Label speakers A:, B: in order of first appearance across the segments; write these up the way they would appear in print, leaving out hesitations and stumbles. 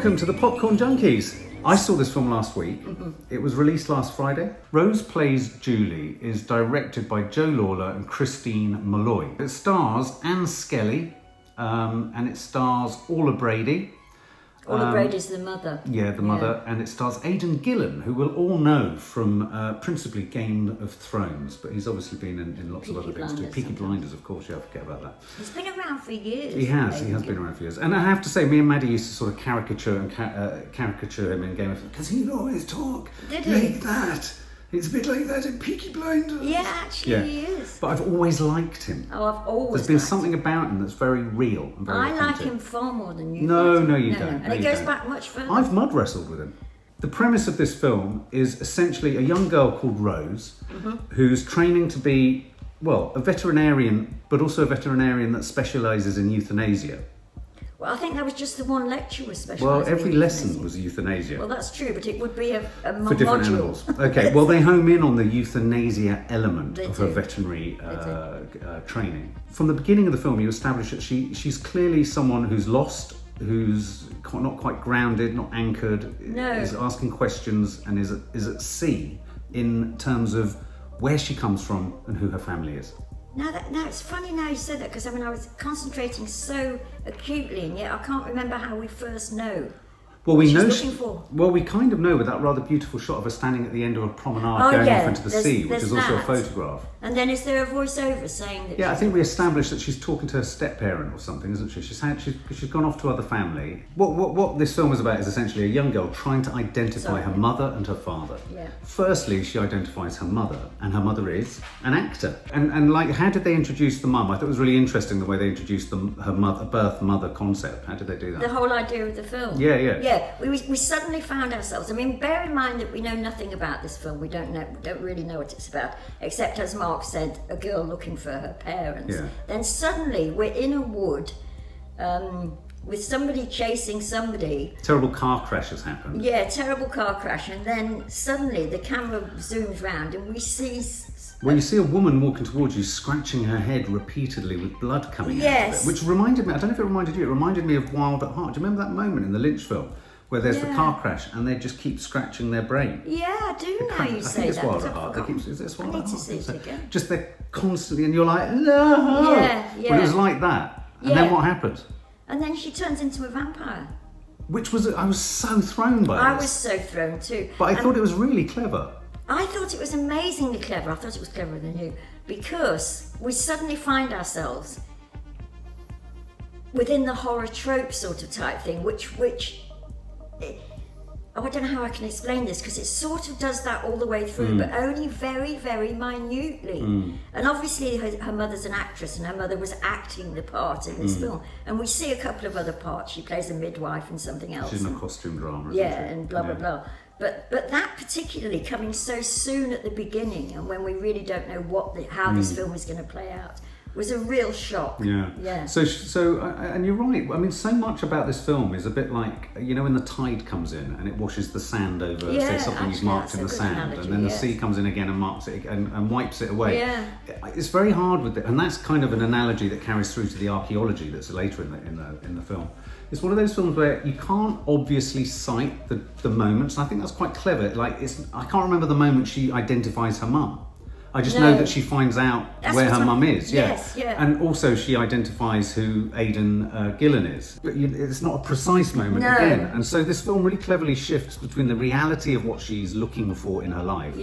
A: Welcome to the Popcorn Junkies. I saw this film last week. It was released last Friday. Rose Plays Julie is directed by Joe Lawler and Christine Molloy. It stars Anne Skelly and it stars Orla Brady.
B: Orla Brady's the mother.
A: Yeah, the mother. And it stars Aidan Gillen, who we'll all know from principally Game of Thrones, but he's obviously been in lots of other things too. Peaky Blinders, of course, yeah, forget about that.
B: He's been around for years.
A: He has been around for years. And I have to say, me and Maddie used to sort of caricature him in Game of Thrones, because he'd always talk like that. It's a bit like that in Peaky Blinders.
B: Yeah, actually he is.
A: But I've always liked him.
B: Oh, I've always
A: There's been something about him that's very real and very authentic.
B: like him far more than you.
A: No, you don't.
B: And it goes back much further.
A: I've mud wrestled with him. The premise of this film is essentially a young girl called Rose, who's training to be, well, a veterinarian, but also a veterinarian that specialises in euthanasia.
B: Well, I think that was just the one lecture was specialised.
A: Well, every lesson was euthanasia.
B: Well, that's true, but it would be a
A: for different
B: module.
A: Animals. Okay, well, they home in on the euthanasia element of her veterinary training. From the beginning of the film, you establish that she's clearly someone who's lost, who's not quite grounded, not anchored, is asking questions and is at sea in terms of where she comes from and who her family is.
B: Now it's funny now you said that, because I was concentrating so acutely, and yet I can't remember how we first know.
A: Well, we know.
B: Looking for.
A: Well, we kind of know with that rather beautiful shot of her standing at the end of a promenade going off into the sea, which is also a photograph.
B: And then is there a voiceover saying that?
A: Yeah, I think we established that she's talking to her step-parent or something, isn't she? She's gone off to other family. What this film is about is essentially a young girl trying to identify her mother and her father.
B: Yeah.
A: Firstly, she identifies her mother, and her mother is an actor. And like, how did they introduce the mum? I thought it was really interesting the way they introduced her birth mother concept. How did they do that?
B: The whole idea of the film.
A: Yeah.
B: We suddenly found ourselves. I mean, bear in mind that we know nothing about this film. We don't really know what it's about, except, as Mark said, a girl looking for her parents.
A: Yeah.
B: Then suddenly we're in a wood with somebody chasing somebody.
A: Terrible car crash has happened.
B: Yeah, terrible car crash, and then suddenly the camera zooms round and we see.
A: Well, you see a woman walking towards you, scratching her head repeatedly with blood coming out of it, which reminded me, I don't know if it reminded you, it reminded me of Wild at Heart. Do you remember that moment in the Lynch film where there's the car crash and they just keep scratching their brain?
B: Yeah, I do now you say that.
A: It's Wild at Heart. Is it Wild at Heart?
B: I need to see it again.
A: Just they're constantly, and you're like, no!
B: Yeah.
A: Well, it was like that. And then what happened?
B: And then she turns into a vampire.
A: Which was, I was so thrown by this.
B: I was so thrown too.
A: But I thought it was really clever.
B: I thought it was amazingly clever. I thought it was cleverer than you, because we suddenly find ourselves within the horror trope sort of type thing, which I don't know how I can explain this, because it sort of does that all the way through, but only very, very minutely. And obviously her mother's an actress, and her mother was acting the part in this film. And we see a couple of other parts. She plays a midwife and something else.
A: She's in a costume drama, isn't she?
B: And blah, blah, blah. But that particularly coming so soon at the beginning, and when we really don't know how this film is going to play out, was a real shock. Yeah. So, and you're right. I mean, so much about this film is a bit like, you know, when the tide comes in and it washes the sand over, say something you've marked in the sand, analogy, and then the sea comes in again and marks it and wipes it away. Yeah. It's very hard with it, and that's kind of an analogy that carries through to the archaeology that's later in the film. It's one of those films where you can't obviously cite the moments, and I think that's quite clever. Like, I can't remember the moment she identifies her mum. I just know that she finds out where her mum is. Yes, yeah.
A: And also she identifies who Aidan Gillen is. But it's not a precise moment again. And so this film really cleverly shifts between the reality of what she's looking for in her life,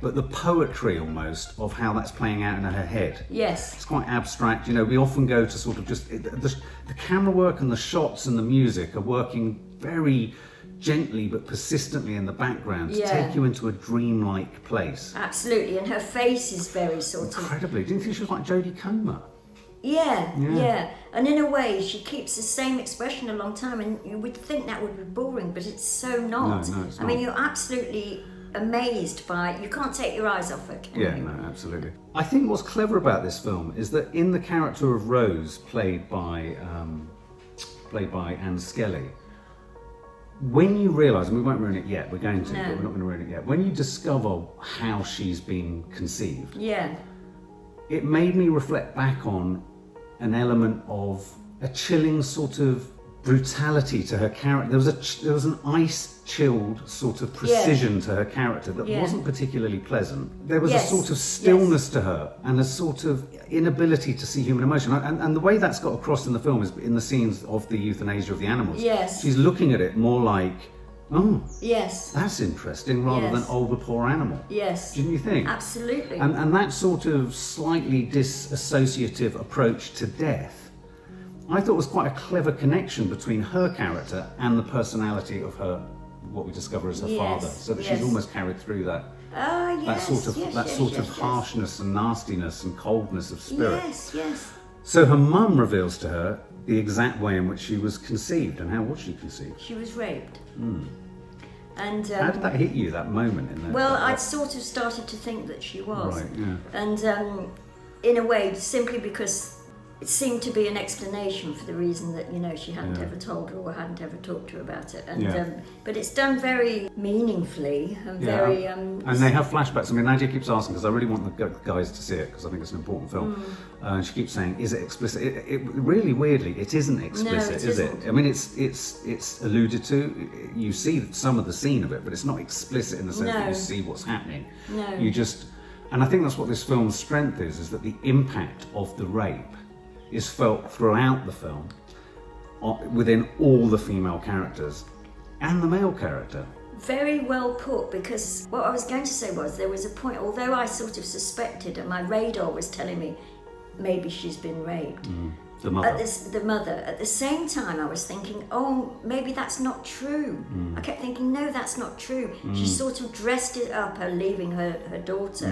A: but the poetry almost of how that's playing out in her head.
B: Yes.
A: It's quite abstract. You know, we often go to sort of just the camera work and the shots and the music are working very gently but persistently in the background to take you into a dreamlike place.
B: Absolutely, and her face is very sort of...
A: Incredibly. Didn't you think she was like Jodie Comer?
B: Yeah. And in a way, she keeps the same expression a long time, and you would think that would be boring, but it's so not.
A: No, it's not.
B: I mean, you're absolutely amazed by... You can't take your eyes off her, can you?
A: Yeah, no, absolutely. I think what's clever about this film is that in the character of Rose, played by Anne Skelly, when you realise, and we won't ruin it yet, we're going to, but we're not going to ruin it yet. When you discover how she's been conceived, it made me reflect back on an element of a chilling sort of brutality to her character. There was an ice-chilled sort of precision to her character that wasn't particularly pleasant. There was a sort of stillness to her and a sort of inability to see human emotion. And the way that's got across in the film is in the scenes of the euthanasia of the animals.
B: Yes.
A: She's looking at it more like, oh,
B: yes,
A: that's interesting, rather than, oh, the poor animal.
B: Yes.
A: Didn't you think?
B: Absolutely.
A: And that sort of slightly disassociative approach to death, I thought was quite a clever connection between her character and the personality of her, what we discover as her father, so that she's almost carried through that. That sort of harshness and nastiness and coldness of spirit.
B: Yes, yes.
A: So her mum reveals to her the exact way in which she was conceived. And how was she conceived?
B: She was raped. And
A: how did that hit you, that moment in there?
B: Well, I'd sort of started to think that she was.
A: Right, yeah.
B: And in a way, simply because it seemed to be an explanation for the reason that, you know, she hadn't ever told her or hadn't ever talked to her about it. And but it's done very meaningfully and very...
A: and they have flashbacks. I mean, Nadia keeps asking, because I really want the guys to see it, because I think it's an important film. And she keeps saying, is it explicit? It really, weirdly, it isn't explicit, is it? I mean, it's alluded to. You see some of the scene of it, but it's not explicit in the sense that you see what's happening.
B: No.
A: You just... And I think that's what this film's strength is that the impact of the rape is felt throughout the film within all the female characters and the male character.
B: Very well put, because what I was going to say was there was a point, although I sort of suspected and my radar was telling me maybe she's been raped.
A: The mother.
B: The mother. At the same time, I was thinking, oh, maybe that's not true. I kept thinking, no, that's not true. She sort of dressed it up, her leaving her daughter,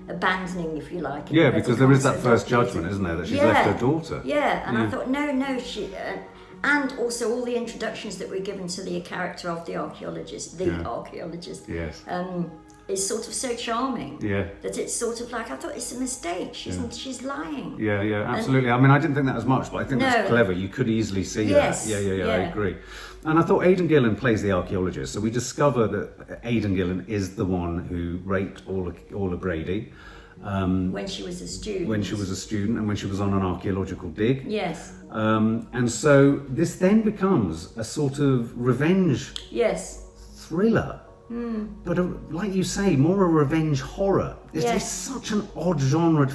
B: abandoning, if you like.
A: Yeah, because there is that first judgment, isn't there, that she's left her daughter.
B: Yeah, and I thought, no, she... and also all the introductions that were given to the character of the archaeologist,
A: Yes.
B: is sort of so charming.
A: Yeah.
B: That it's sort of like, I thought it's a mistake. She's lying.
A: Yeah, absolutely. I mean, I didn't think that as much, but I think that's clever. You could easily see that. Yeah, I agree. And I thought Aidan Gillen plays the archaeologist, so we discover that Aidan Gillen is the one who raped Orla Brady.
B: When she was a student.
A: When she was a student and when she was on an archaeological dig.
B: Yes.
A: And so this then becomes a sort of revenge thriller. But like you say, more a revenge horror. It's such an odd genre.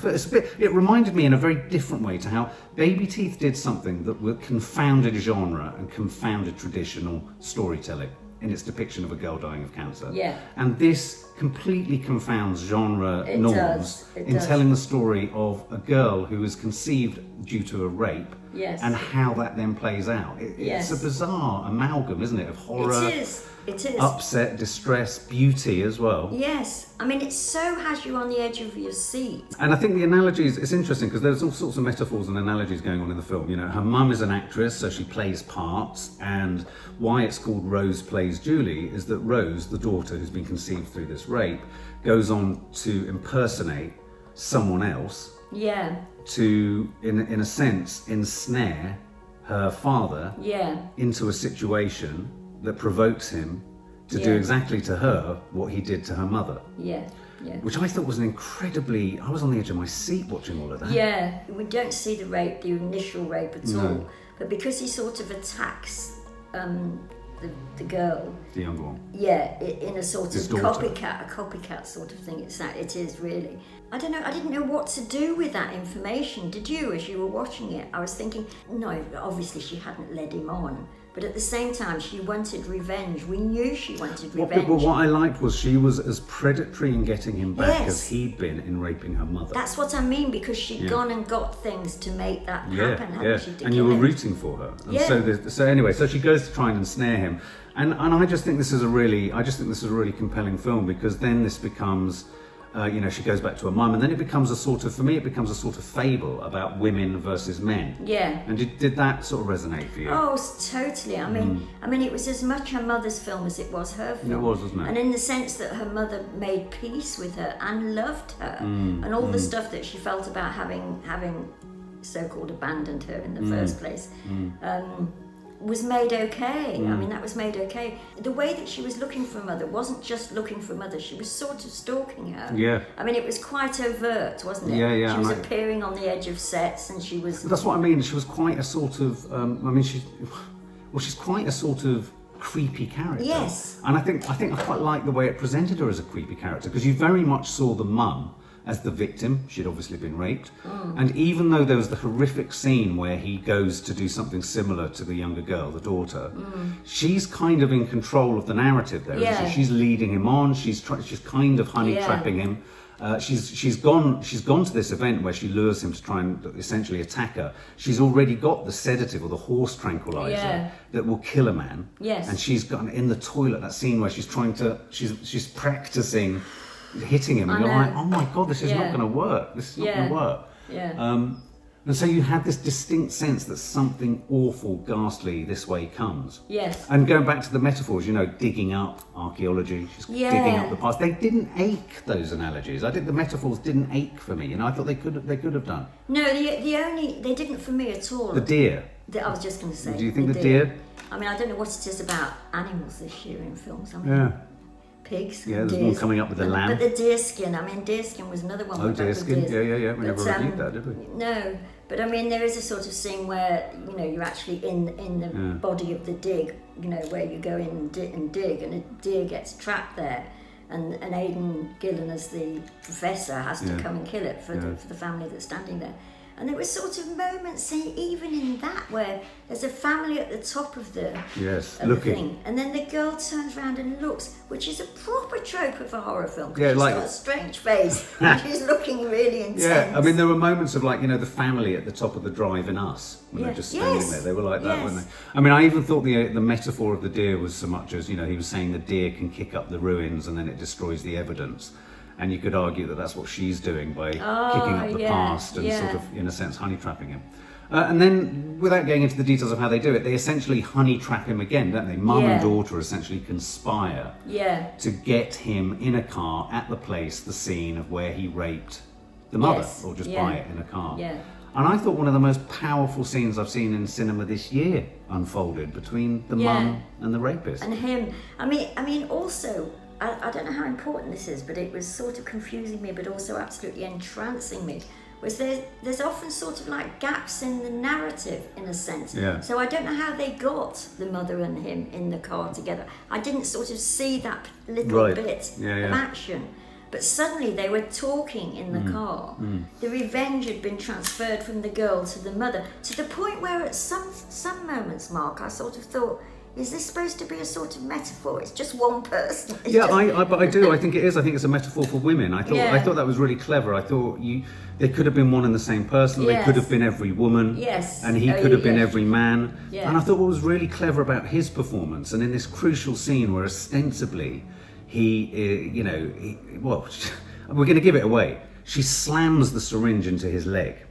A: It reminded me in a very different way to how Baby Teeth did something that confounded genre and confounded traditional storytelling in its depiction of a girl dying of cancer.
B: Yeah.
A: And this completely confounds genre norms in telling the story of a girl who is conceived due to a rape and how that then plays out. It's a bizarre amalgam, isn't it, of horror,
B: it is.
A: upset, distress, beauty as well.
B: Yes. I mean, it so has you on the edge of your seat.
A: And I think the analogies, it's interesting because there's all sorts of metaphors and analogies going on in the film. You know, her mum is an actress, so she plays parts, and why it's called Rose Plays Julie is that Rose, the daughter who's been conceived through this rape, goes on to impersonate someone else to, in a sense, ensnare her father into a situation that provokes him to do exactly to her what he did to her mother. Yeah. Which I thought was an incredibly... I was on the edge of my seat watching all of that.
B: Yeah, we don't see the rape, the initial rape at all. But because he sort of attacks the girl...
A: The younger one.
B: Yeah, in a sort of copycat sort of thing. It is really. I don't know, I didn't know what to do with that information. Did you, as you were watching it? I was thinking, no, obviously she hadn't led him on. But at the same time, she wanted revenge. We knew she wanted revenge.
A: What I liked was she was as predatory in getting him back as he'd been in raping her mother.
B: That's what I mean, because she'd gone and got things to make that happen.
A: And you were rooting for her. And so she goes to try and ensnare him. And I just think this is a really compelling film, because then this becomes... she goes back to her mum, and then it becomes a sort of fable about women versus men. Yeah. And did that sort of resonate for you?
B: Oh, totally. I mean, it was as much her mother's film as it was her film.
A: It was, wasn't it?
B: And in the sense that her mother made peace with her and loved her, and all the stuff that she felt about having so-called abandoned her in the first place. Was made okay. I mean, that was made okay. The way that she was looking for a mother wasn't just looking for a mother, she was sort of stalking her. Yeah. I mean, it was quite overt, wasn't it? Yeah. She was appearing on the edge of sets, and she was...
A: That's what I mean, she was quite a sort of... well, she's quite a sort of creepy character.
B: Yes.
A: And I think I quite like the way it presented her as a creepy character, because you very much saw the mum as the victim. She'd obviously been raped. And even though there was the horrific scene where he goes to do something similar to the younger girl, the daughter, she's kind of in control of the narrative there.
B: Yeah.
A: She's leading him on. She's kind of honey trapping him. She's gone to this event where she lures him to try and essentially attack her. She's already got the sedative or the horse tranquilizer that will kill a man.
B: Yes.
A: And she's got in the toilet, that scene where she's practicing hitting him, and you're like, oh my god, this is not going to work. This is not going to work.
B: Yeah.
A: And so you had this distinct sense that something awful, ghastly this way comes.
B: Yes.
A: And going back to the metaphors, digging up archaeology, she's digging up the past. They didn't ache, those analogies. I think the metaphors didn't ache for me. I thought they could have done.
B: No, they didn't for me at all.
A: The deer.
B: I was just going to say.
A: Do you think the deer?
B: I mean, I don't know what it is about animals this year in films. Pigs.
A: Yeah, there's
B: deers.
A: one coming up with the lamb.
B: But the deer skin, deer skin was another one.
A: Oh, deer skin, yeah. We never reviewed that, did we?
B: No, but there is a sort of scene where, you're actually in the body of the dig, where you go in and dig, and a deer gets trapped there. And Aidan Gillen, as the professor, has to come and kill it for the family that's standing there. And there were sort of moments, even in that, where there's a family at the top of the thing, and then the girl turns around and looks, which is a proper trope of a horror film. She's got a strange face, and she's looking really intense.
A: Yeah, there were moments of the family at the top of the drive in Us, when they're just standing there. They were like that, weren't they? I even thought the metaphor of the deer was so much as, he was saying the deer can kick up the ruins and then it destroys the evidence. And you could argue that that's what she's doing by kicking up the past and sort of, in a sense, honey trapping him. And then, without going into the details of how they do it, they essentially honey trap him again, don't they? Mum and daughter essentially conspire to get him in a car at the place, the scene of where he raped the mother, or just by it in a car. Yeah. And I thought one of the most powerful scenes I've seen in cinema this year unfolded between the mum and the rapist.
B: And him. Also, I don't know how important this is, but it was sort of confusing me, but also absolutely entrancing me, was there's often sort of like gaps in the narrative, in a sense.
A: Yeah.
B: So I don't know how they got the mother and him in the car together. I didn't sort of see that little bit of action. But suddenly they were talking in the car. The revenge had been transferred from the girl to the mother, to the point where at some moments, Mark, I sort of thought, is this supposed to be a sort of metaphor? It's just one person.
A: I do. I think it is. I think it's a metaphor for women. I thought that was really clever. I thought they could have been one and the same person. They could have been every woman.
B: Yes.
A: And he could have been every man. Yeah. And I thought what was really clever about his performance, and in this crucial scene where ostensibly we're going to give it away. She slams the syringe into his leg,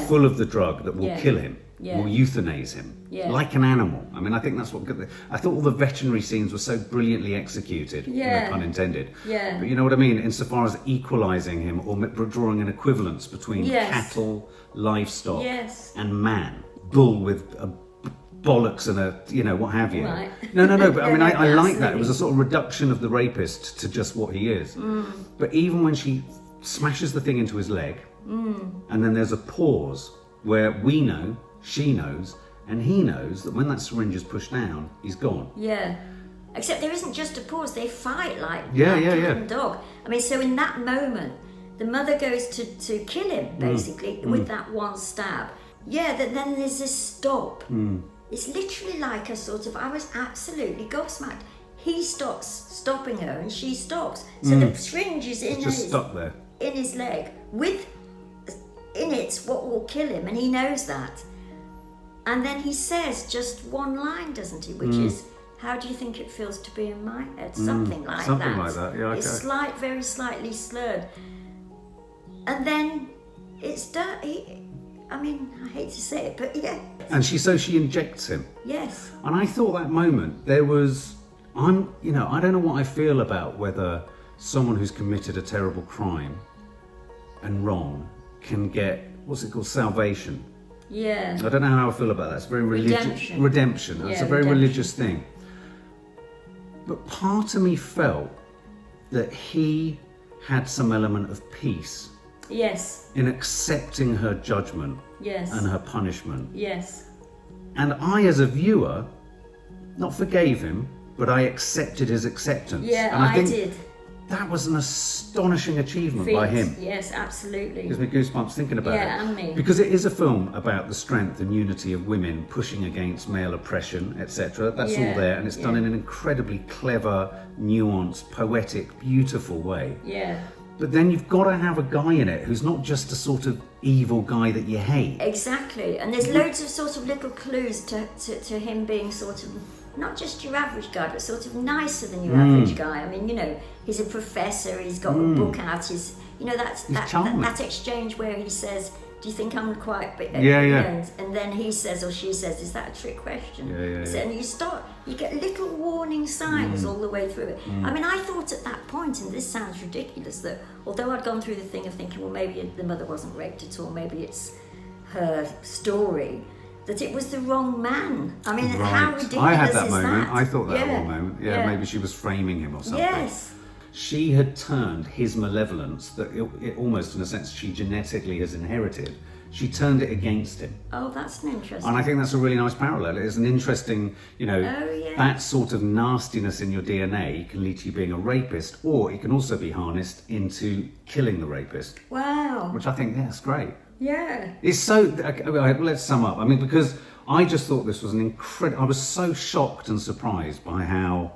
A: full of the drug that will kill him. Will euthanize him like an animal. I think that's what I thought. All the veterinary scenes were so brilliantly executed, no pun intended. But you know what I mean, insofar as equalizing him or drawing an equivalence between cattle, livestock, and man, bull with a bollocks and a what have you. Right. No. But I like that. It was a sort of reduction of the rapist to just what he is. But even when she smashes the thing into his leg, and then there's a pause where we know. She knows, and he knows that when that syringe is pushed down, he's gone. Yeah.
B: Except there isn't just a pause, they fight like cat and dog. So in that moment, the mother goes to kill him, basically, with that one stab. Then there's this stop. It's literally like a sort of, I was absolutely gobsmacked. He stops stopping her, and she stops. So the syringe is
A: stuck there.
B: In his leg, with in it what will kill him, and he knows that. And then he says just one line, doesn't he? Which is, how do you think it feels to be in my head? Something like that.
A: Something like that, yeah. Okay.
B: It's very slightly slurred. And then it's done. I hate to say it, but
A: And she injects him.
B: Yes.
A: And I thought that moment, there was, I don't know what I feel about whether someone who's committed a terrible crime and wrong can get, what's it called, salvation.
B: Yeah.
A: I don't know how I feel about that. It's very religious. Redemption. It's a very religious thing. But part of me felt that he had some element of peace.
B: Yes.
A: In accepting her judgment.
B: Yes.
A: And her punishment.
B: Yes.
A: And I, as a viewer, not forgave him, but I accepted his acceptance.
B: Yeah,
A: and I think
B: did.
A: That was an astonishing achievement by him.
B: Yes, absolutely.
A: Gives me goosebumps thinking about it.
B: Yeah, and me.
A: Because it is a film about the strength and unity of women pushing against male oppression, etc. That's all there, and it's done in an incredibly clever, nuanced, poetic, beautiful way.
B: Yeah.
A: But then you've got to have a guy in it who's not just a sort of evil guy that you hate.
B: Exactly, and there's loads of sort of little clues to him being sort of not just your average guy, but sort of nicer than your average guy. I mean, you know, he's a professor, he's got a book out, he's, you know, that exchange where he says, do you think I'm quite big? And then he says or she says, is that a trick question? And you get little warning signs all the way through it. I mean, I thought at that point, and this sounds ridiculous, that although I'd gone through the thing of thinking, well, maybe the mother wasn't raped at all, maybe it's her story, that it was the wrong man. I mean, how ridiculous is that?
A: I had that moment. I thought that one moment. Yeah, maybe she was framing him or something.
B: Yes.
A: She had turned his malevolence, that it almost in a sense she genetically has inherited, she turned it against him.
B: Oh, that's an interesting.
A: And I think that's a really nice parallel. It's an interesting, you know, that sort of nastiness in your DNA can lead to you being a rapist, or it can also be harnessed into killing the rapist.
B: Wow.
A: Which I think, that's great.
B: Yeah.
A: It's so, let's sum up. I mean, because I just thought this was an incredible, I was so shocked and surprised by how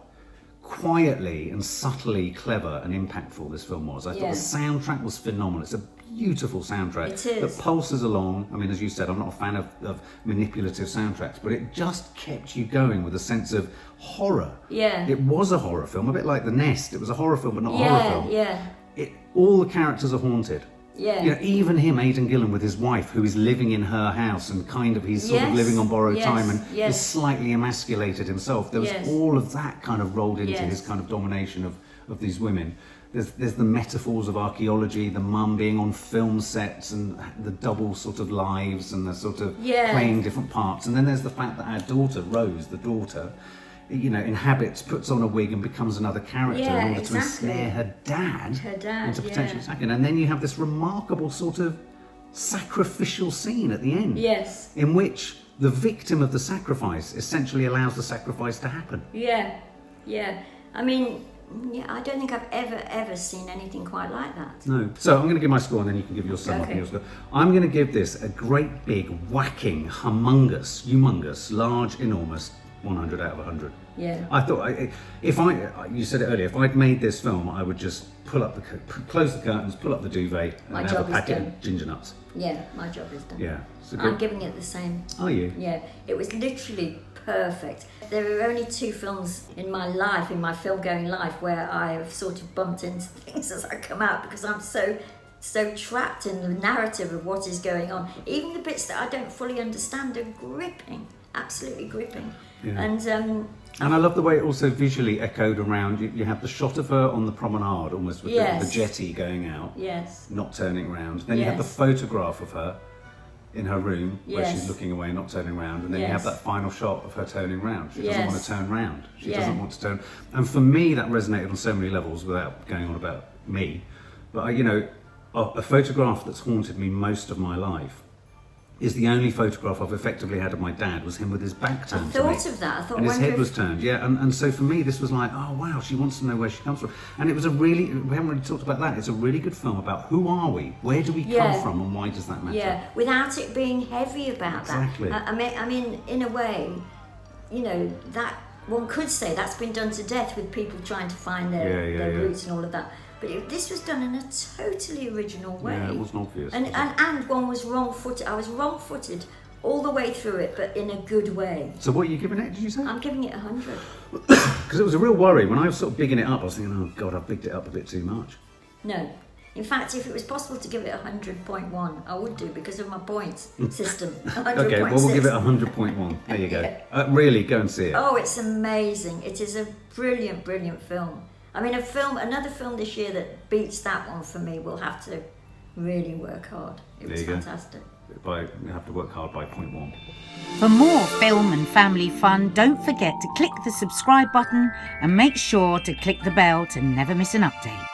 A: quietly and subtly clever and impactful this film was. I thought the soundtrack was phenomenal. It's a beautiful soundtrack.
B: It is.
A: That pulses along. I mean, as you said, I'm not a fan of manipulative soundtracks, but it just kept you going with a sense of horror.
B: Yeah.
A: It was a horror film, a bit like The Nest. It was a horror film, but not a horror film.
B: Yeah.
A: All the characters are haunted.
B: Yeah.
A: You know, even him, Aidan Gillen, with his wife, who is living in her house and kind of, he's sort of living on borrowed time and is slightly emasculated himself. There was all of that kind of rolled into his kind of domination of these women. There's the metaphors of archaeology, the mum being on film sets and the double sort of lives and the sort of playing different parts. And then there's the fact that our daughter, Rose, the daughter, you know, puts on a wig and becomes another character in order to ensnare her dad into potentially attacking. And then you have this remarkable sort of sacrificial scene at the end.
B: Yes.
A: In which the victim of the sacrifice essentially allows the sacrifice to happen.
B: Yeah. Yeah. I mean, I don't think I've ever seen anything quite like that.
A: No. So I'm going to give my score and then you can give your sum up and your score. I'm going to give this a great big whacking, humongous, large, enormous 100 out of 100.
B: Yeah.
A: I thought, you said it earlier, if I'd made this film, I would just close the curtains, pull up the duvet, and have a packet of ginger nuts.
B: Yeah, my job is done.
A: Yeah. So
B: I'm giving it the same.
A: Are you?
B: Yeah. It was literally perfect. There are only 2 films in my life, in my film-going life, where I've sort of bumped into things as I come out because I'm so trapped in the narrative of what is going on. Even the bits that I don't fully understand are gripping. Absolutely gripping. Yeah. And
A: I love the way it also visually echoed around. You have the shot of her on the promenade, almost with the jetty going out, not turning around. Then you have the photograph of her in her room where she's looking away, not turning around. And then you have that final shot of her turning round. She doesn't want to turn round. She doesn't want to turn. And for me, that resonated on so many levels without going on about me. But, a photograph that's haunted me most of my life is the only photograph I've effectively had of my dad was him with his back turned to me.
B: I thought of that.
A: And his head was turned, and so for me this was like, oh wow, she wants to know where she comes from. And it was we haven't really talked about that, it's a really good film about who are we, where do we come from, and why does that matter?
B: Yeah, without it being heavy about that.
A: Exactly.
B: I mean, in a way, that one could say that's been done to death with people trying to find their roots and all of that. But this was done in a totally original way.
A: Yeah, it wasn't obvious.
B: And one was wrong-footed. I was wrong-footed all the way through it, but in a good way.
A: So what are you giving it, did you say?
B: I'm giving it 100.
A: Because it was a real worry. When I was sort of bigging it up, I was thinking, oh God, I've bigged it up a bit too much.
B: No. In fact, if it was possible to give it 100.1, I would do because of my points system.
A: Okay, well, we'll give it 100.1. There you go. Really, go and see it.
B: Oh, it's amazing. It is a brilliant, brilliant film. I mean, another film this year that beats that one for me will have to really work hard. It was fantastic.
A: You have to work hard by 0.1.
C: For more film and family fun, don't forget to click the subscribe button and make sure to click the bell to never miss an update.